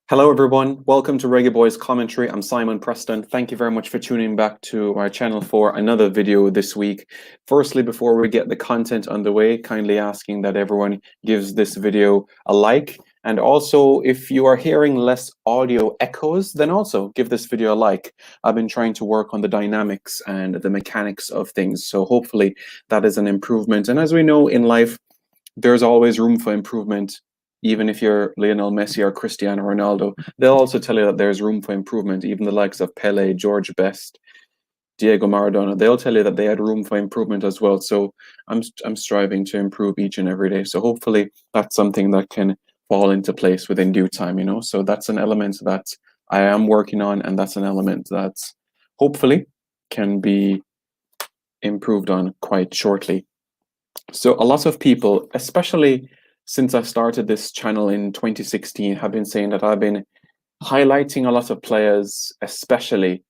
Hello, everyone. Welcome to Reggae Boyz Commentary. I'm Simon Preston. Thank you very much for tuning back to our channel for another video this week. Firstly, before we get the content underway, kindly asking that everyone gives this video a like. And also, if you are hearing less audio echoes, then also give this video a like. I've been trying to work on the dynamics and the mechanics of things, so hopefully that is an improvement. And as we know in life, there's always room for improvement. Even if you're Lionel Messi or Cristiano Ronaldo, they'll also tell you that there's room for improvement. Even the likes of Pele, George Best, Diego Maradona, they'll tell you that they had room for improvement as well. So I'm striving to improve each and every day. So hopefully that's something that can fall into place within due time, So that's an element that I am working on, and that's an element that hopefully can be improved on quite shortly. So a lot of people, especially since I started this channel in 2016, have been saying that I've been highlighting a lot of players, especially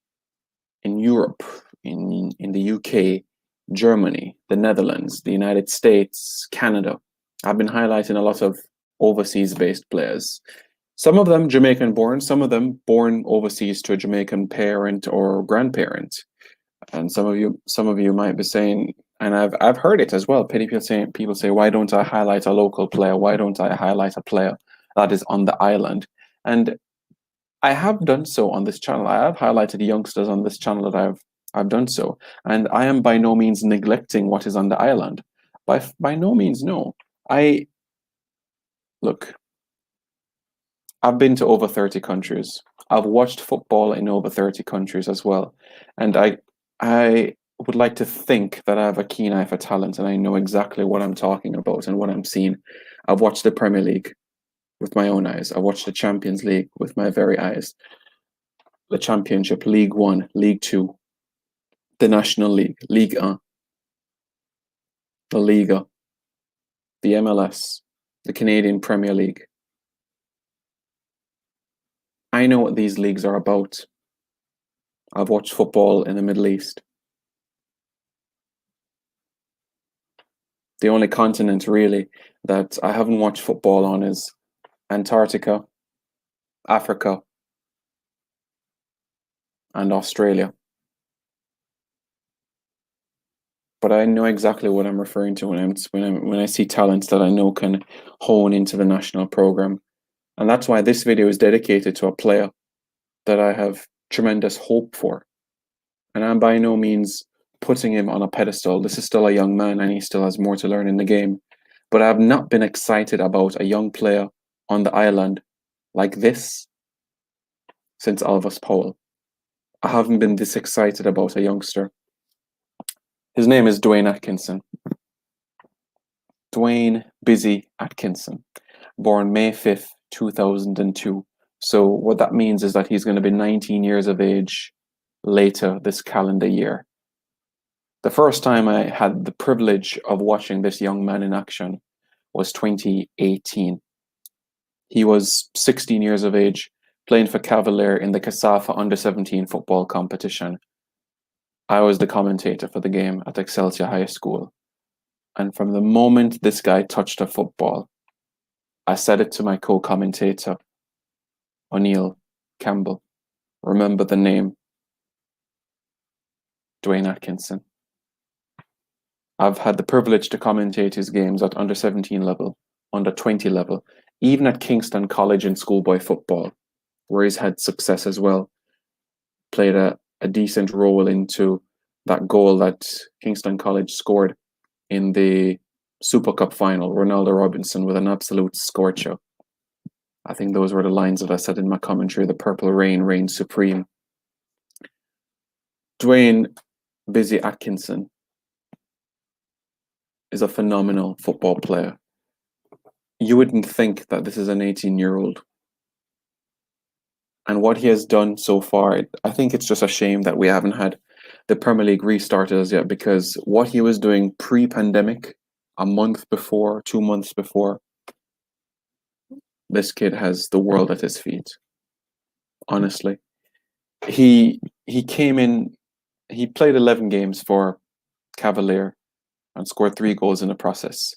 in Europe, in the UK, Germany, the Netherlands, the United States, Canada. I've been highlighting a lot of overseas-based players. Some of them Jamaican born, some of them born overseas to a Jamaican parent or grandparent. And some of you might be saying, and I've heard it as well. People say, why don't I highlight a local player? Why don't I highlight a player that is on the island? And I have done so on this channel. I have highlighted youngsters on this channel that I've done so, and I am by no means neglecting what is on the island. By no means, no. Look. I've been to over 30 countries. I've watched football in over 30 countries as well, and I would like to think that I have a keen eye for talent and I know exactly what I'm talking about and what I'm seeing. I've watched the Premier League with my own eyes. I watched the Champions League with my very eyes. The Championship, League One, League Two, the National League, Ligue 1, the Liga, the MLS, the Canadian Premier League. I know what these leagues are about. I've watched football in the Middle East. The only continent really that I haven't watched football on is Antarctica, Africa, and Australia. But I know exactly what I'm referring to when I see talents that I know can hone into the national program. And that's why this video is dedicated to a player that I have tremendous hope for. And I'm by no means putting him on a pedestal. This is still a young man and he still has more to learn in the game. But I have not been excited about a young player on the island like this since Alvis Powell. I haven't been this excited about a youngster. His name is Dwayne Atkinson. Dwayne Busy Atkinson, born May 5th, 2002. So what that means is that he's going to be 19 years of age later this calendar year. The first time I had the privilege of watching this young man in action was 2018. He was 16 years of age, playing for Cavalier in the CASAFA Under-17 football competition. I was the commentator for the game at Excelsior High School. And from the moment this guy touched a football, I said it to my co-commentator, O'Neill Campbell. Remember the name, Dwayne Atkinson. I've had the privilege to commentate his games at under-17 level, under-20 level, even at Kingston College in schoolboy football, where he's had success as well. Played a decent role into that goal that Kingston College scored in the Super Cup final, Ronaldo Robinson with an absolute scorcher. I think those were the lines that I said in my commentary, the purple rain reigns supreme. Dwayne Busy Atkinson is a phenomenal football player. You wouldn't think that this is an 18-year-old. And what he has done so far, I think it's just a shame that we haven't had the Premier League restarted as yet, because what he was doing pre-pandemic, a month before, 2 months before, this kid has the world at his feet. Honestly. He came in, he played 11 games for Cavalier and scored 3 goals in the process.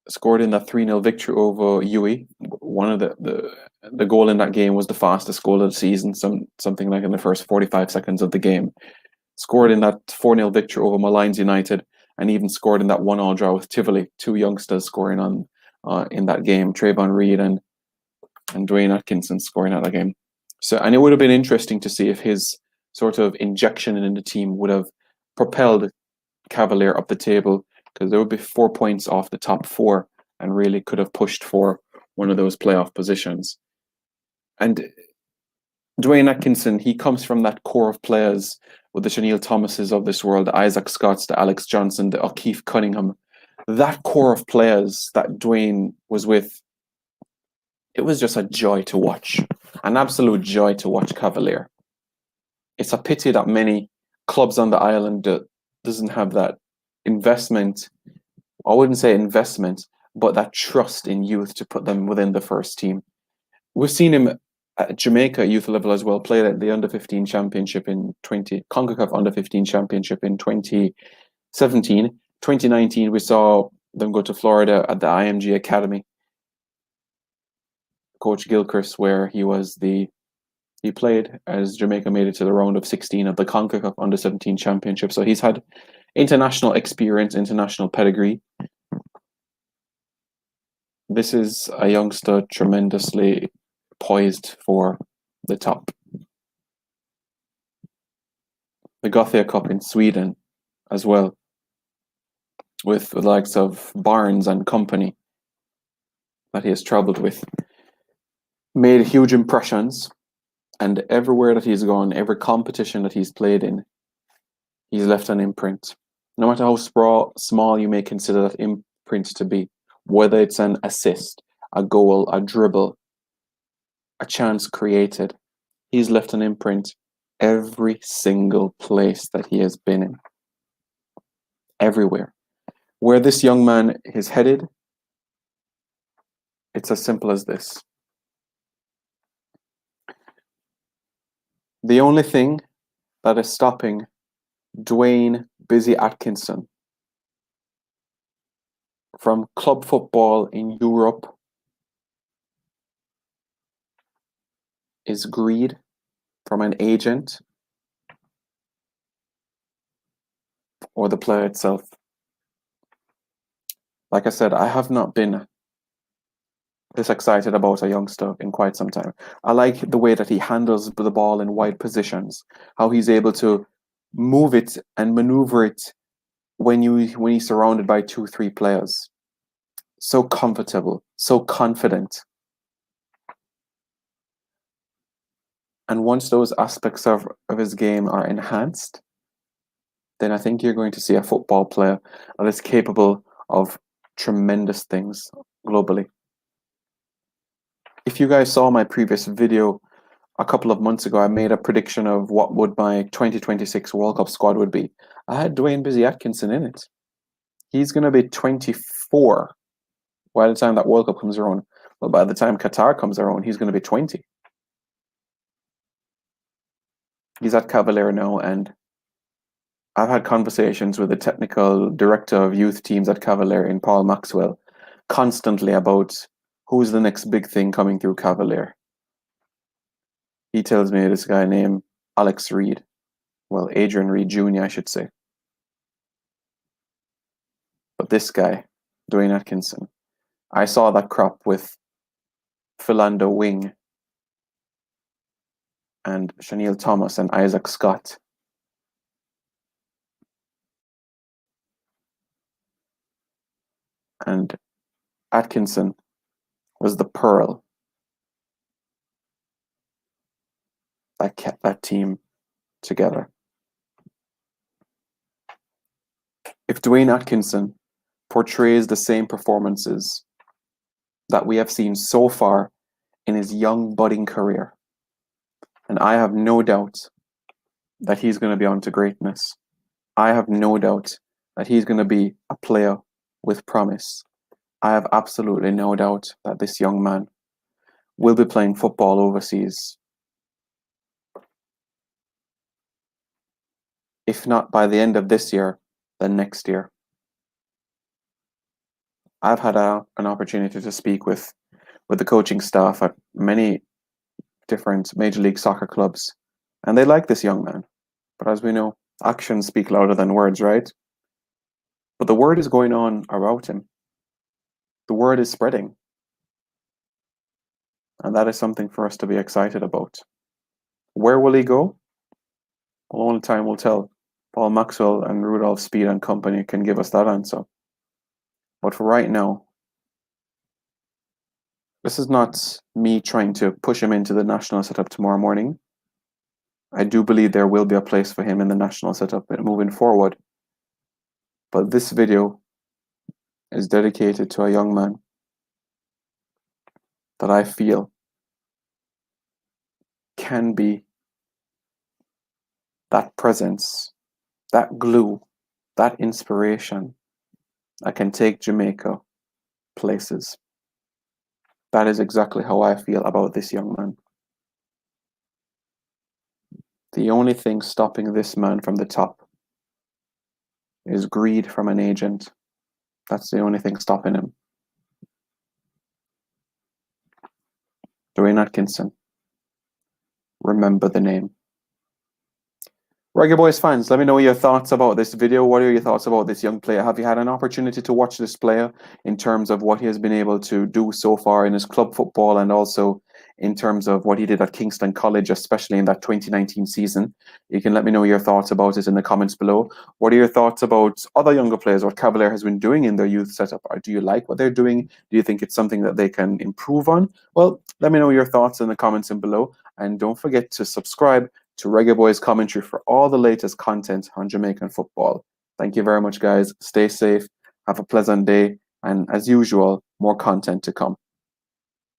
Scored in that 3-0 victory over UE, one of the goal in that game was the fastest goal of the season, something like in the first 45 seconds of the game. Scored in that 4-0 victory over Malines United, and even scored in that 1-1 draw with Tivoli. Two youngsters scoring on in that game, Trayvon Reed and Dwayne Atkinson scoring at that game. So, and it would have been interesting to see if his sort of injection in the team would have propelled Cavalier up the table, because there would be 4 points off the top four and really could have pushed for one of those playoff positions. And Dwayne Atkinson, he comes from that core of players with the Chanel Thomases of this world, the Isaac Scotts, the Alex Johnson, the O'Keefe Cunningham. That core of players that Dwayne was with, it was just a joy to watch, an absolute joy to watch Cavalier. It's a pity that many clubs on the island doesn't have that investment. I wouldn't say investment, but that trust in youth to put them within the first team. We've seen him at Jamaica youth level as well, played at the under-15 championship in CONCACAF under-15 championship in 2017. 2019, we saw them go to Florida at the IMG Academy. Coach Gilchrist, where he played as Jamaica made it to the round of 16 of the CONCACAF under-17 championship. So he's had international experience, international pedigree. This is a youngster tremendously poised for the top. The Gothia Cup in Sweden as well, with the likes of Barnes and company that he has travelled with, made huge impressions. And everywhere that he's gone, every competition that he's played in, he's left an imprint. No matter how small you may consider that imprint to be, whether it's an assist, a goal, a dribble, a chance created, he's left an imprint every single place that he has been in. Everywhere. Where this young man is headed, it's as simple as this. The only thing that is stopping Dwayne "Busy" Atkinson from club football in Europe is greed from an agent or the player itself. Like I said, I have not been this excited about a youngster in quite some time. I like the way that he handles the ball in wide positions, how he's able to move it and maneuver it when he's surrounded by 2-3 players. So comfortable, so confident. And once those aspects of his game are enhanced, then I think you're going to see a football player that is capable of tremendous things globally. If you guys saw my previous video a couple of months ago, I made a prediction of what would my 2026 World Cup squad would be. I had Dwayne "Busy" Atkinson in it. He's going to be 24 by the time that World Cup comes around. Well, by the time Qatar comes around, he's going to be 20. He's at Cavalier now, and I've had conversations with the technical director of youth teams at Cavalier in Paul Maxwell constantly about who's the next big thing coming through Cavalier. He tells me this guy named Alex Reed. Well, Adrian Reed Jr., I should say. But this guy, Dwayne Atkinson, I saw that crop with Philando Wing and Chanel Thomas and Isaac Scott. And Atkinson was the pearl that kept that team together. If Dwayne Atkinson portrays the same performances that we have seen so far in his young budding career, and I have no doubt that he's going to be on to greatness. I have no doubt that he's going to be a player with promise. I have absolutely no doubt that this young man will be playing football overseas. If not by the end of this year, then next year. I've had an opportunity to speak with with the coaching staff at many different Major League Soccer clubs, and they like this young man. But as we know, actions speak louder than words, right? But the word is going on about him. The word is spreading. And that is something for us to be excited about. Where will he go? Well, only time will tell. Paul Maxwell and Rudolph Speed and company can give us that answer. But for right now, this is not me trying to push him into the national setup tomorrow morning. I do believe there will be a place for him in the national setup moving forward. But this video is dedicated to a young man that I feel can be that presence, that glue, that inspiration that can take Jamaica places. That is exactly how I feel about this young man. The only thing stopping this man from the top is greed from an agent. That's the only thing stopping him. Dwayne Atkinson. Remember the name. Reggae Boyz fans, let me know your thoughts about this video. What are your thoughts about this young player? Have you had an opportunity to watch this player in terms of what he has been able to do so far in his club football, and also in terms of what he did at Kingston College, especially in that 2019 season? You can let me know your thoughts about it in the comments below. What are your thoughts about other younger players, what Cavalier has been doing in their youth setup? Or do you like what they're doing? Do you think it's something that they can improve on? Well, let me know your thoughts in the comments below. And don't forget to subscribe to Reggae Boyz Commentary for all the latest content on Jamaican football. Thank you very much, guys. Stay safe, have a pleasant day, and as usual, more content to come.